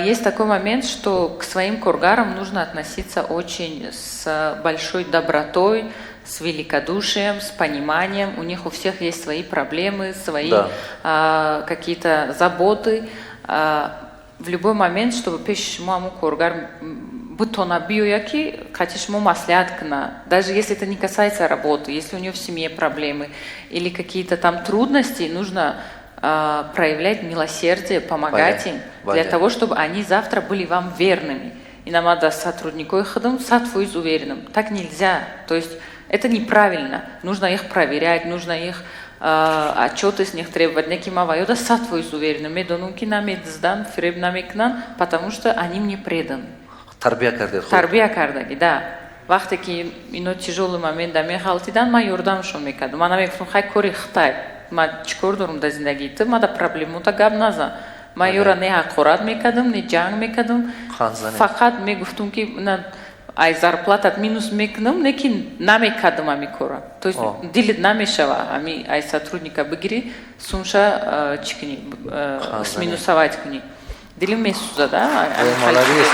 Есть такой момент, что к своим кургарам нужно относиться очень с большой добротой, с великодушием, с пониманием. У них у всех есть свои проблемы, свои какие-то заботы. В любой момент, чтобы пеш маму кургар бутона биояки, хотишь ему масляткна. Даже если это не касается работы, если у него в семье проблемы или какие-то там трудности, нужно проявлять милосердие, помогать им, для того, чтобы они завтра были вам верными. И нам надо сотруднику их сатвуить уверенным. Так нельзя. То есть это неправильно. Нужно их проверять, нужно их отчеты с них требовать. Неким авайода сатвуить уверенным. Медонунки намед сдан, фиреб намекнан, потому что они мне преданы. Тарбия кардаги. Тарбия кардаги, да. Вахты ки ино тяжелый момент да мен халтидан ма ёрдамшон мекардам. Мана мегуфтам хай кори хтай. Ма чикор дорум да зиндагита, ма да проблемута гап наза. Ма ёра не ҳақорат мекардам, не ҷанг мекардам. Фақат мегуфтум ки ай зарплатат минус мекунам, лекин намекардам ами кора. То есть дилит намешава, ами ай сотрудника бигири, сумша чикни, сминусовать кни. Дилим месуза, да? Молодец.